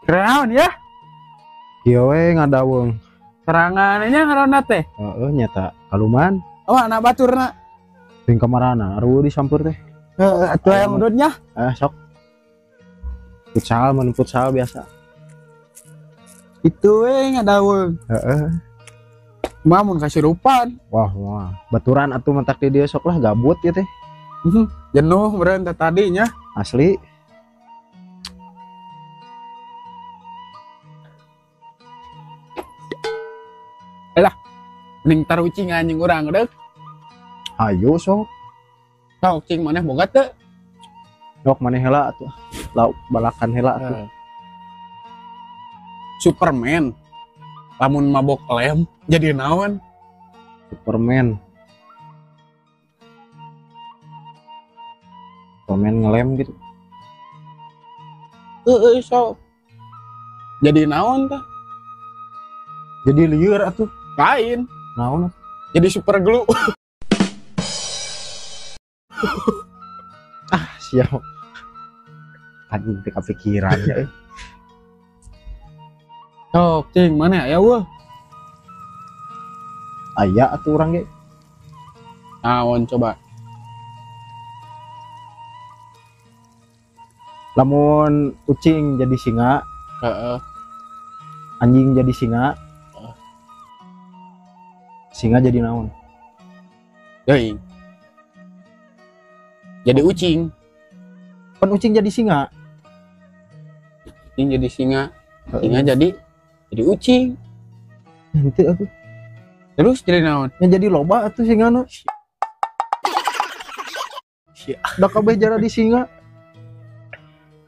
Kenaon ya? Kieu we ngadawung. Serangannya ngaranna teh. Heeh nyata kaluman Oh, anak baturna. ting kamarana aruh disampur teh. Heeh, atuh yang udutnya. Sok. Futsal biasa. Itu we ngadaweung. Heeh. Mamun kasurupan. Wah. Baturan atuh mentak di dieu sok lah gabut ya teh. Jenuh beureun teh tadinya. Asli. Ning tarucing anjing urang deuk. Ayo sok. Sok cing maneh boga teu? Sok maneh heula atuh. Lauk balakan heula atuh. Superman. Lamun mabok lem jadi naon? Superman ngelem gitu. Sok. Jadi naon tah? Jadi lieur atuh. Lain. Naon? Jadi super glue. Siap. Anjing teh kepikiran ya. Sok cing mana ya weh? Aya atuh urang ge. Naon coba? Lamun kucing jadi singa, Heeh. anjing jadi singa. Singa jadi naon? Deui. Jadi ucing. Kan ucing jadi singa. Ucing jadi singa. Singa jadi ucing. Henteu atuh. Terus jadi naon? Yang jadi loba atuh singana. Da kabeh jara di singa.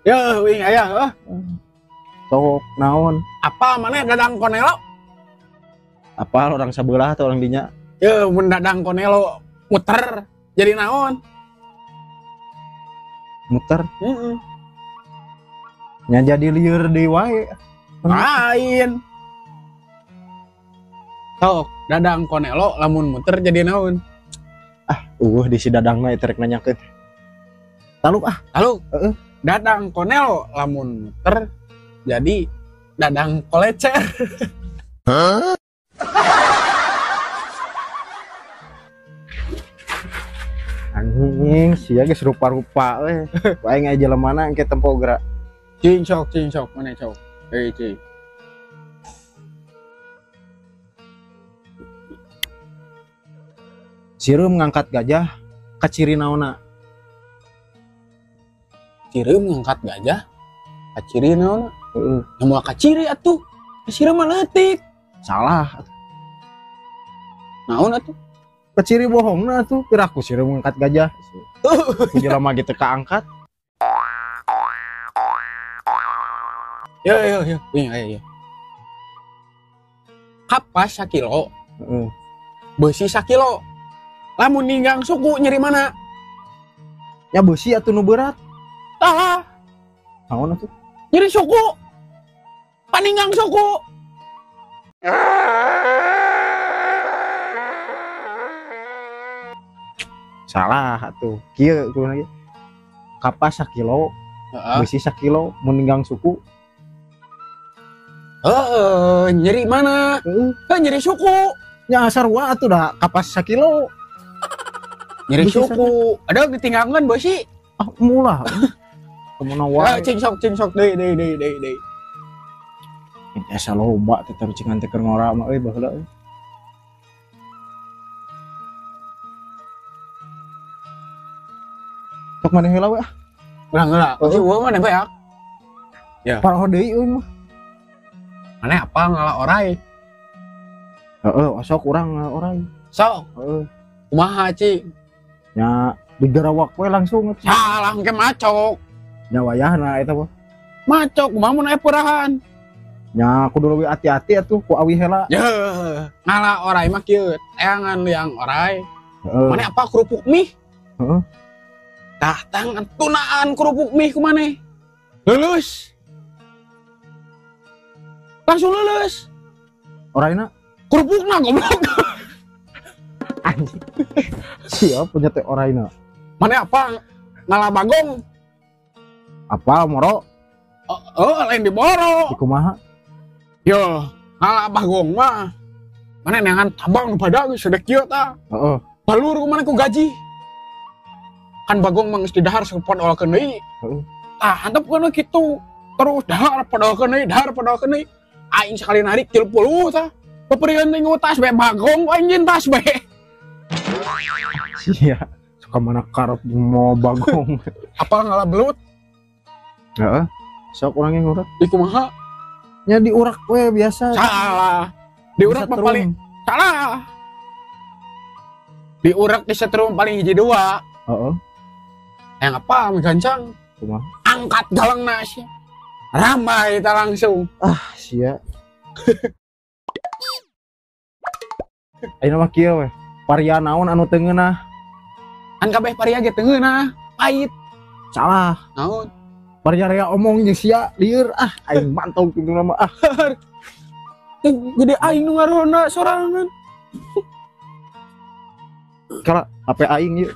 Ya, wing aya. Sok naon? Apa mana dadang konelo? Apa orang sabelah atau orang dinya? Ya, mun dadang konelo muter jadi naon? Muter. Heeh. Nya jadi lieur deui wae. Lain. Sok, dadang konelo lamun muter jadi naon? Di si dadang mah eta rek nanyakeun. Taluk Lalu, Heeh. dadang konelo lamun muter jadi dadang kolecer. Anjing, sia geus rupa-rupa we. Wae ngae jelemana engke tempo gerak. Cing sok, mana sok? Cing. Sireum ngangkat gajah ka ciri naonna? Cireum ngangkat gajah, kaciri naon? Heeh. Namun kaciri atuh, cireum mah leutik. Salah. Naon atuh? Ka ciri bohongna atuh, piraku sireum ngangkat gajah. Ku jelema gitu kaangkat. Ya, wing aya. Kapas sakilo, Heeh. beusi sakilo. Lamun ninggang suku nyeri mana? Nya beusi atuh nu berat. Tah, Naon atuh? nyeri suku. Paninggang suku. Salah atuh. Kieu kudu lagi. Kapas sakilo, Heeh. beusi sakilo, mun ninggang suku. Nyeri mana? Heeh. Nyeri suku. Nya sarua atuh da kapas sakilo. Nyeri Beusi suku. Ada ditinggalkan beusi. Mulah. Kemana wae. Cing sok deui. Asa loba teh tarucingan teh keur ngora mah euy baheula euy. Sok maneh heula we. Enggak. Beusi gua mah nembe ya. Paroh deui euy mah. Mana apa ngalah orai? Heeh, sok urang orang. Sok, Heeh. kumaha cing? Nya digerawak we langsung. Salah engke macok. Nya wayahna eta mah. Macok kumaha mun aya peurahan? Nya kudu leuwih hati-hati atuh ku awi heula. Ya, ngalah orai mah kieu, eangan liang orai. Heeh. Mana apa kerupuk mie? Heeh. Tah tangan tunaan kerupuk mie ku maneh. Lulus. Langsung lulus. Oraina Kerupukna goblok. anjing. Siap punya teh oraina. Mana apa ngalah bagong? Apa moro? Lain diboro. Kumaha? Yo, ngalah bagong mah. Mana neangan tabang pada geus sedek kieu tah. Heeh. Balur ku mana ku gaji. Kan bagong mah geus didahar sapodolkeun deui. Heeh. Tah hantepkeun kitu. Terus dahar podolkeun deui. Aing sekali narik 30 tah. Papeureun teh ngutas bae bagong aing jeung tas bae. Sia. Suka mana karep mau bagong. Apa ngalah belut? Heeh. Sok urang yang urak. Di kumaha? Nya diurak we biasa. Salah. Diurak mah paling salah. Diurak di setrum paling hiji 2. Heeh. Yang apa gancang? Kumaha? Angkat galang nasi. Ramai ta langsung. Sia. Ayeuna mah kieu we. Paria naon anu teu ngeunah? Kan kabeh paria ge teu ngeunah. Pait. Salah. Naon? Paria rea omong jeung sia lieur aing mantau tunggu mah Gede aing nu ngaruhna sorangan. Kala HP aing ieu.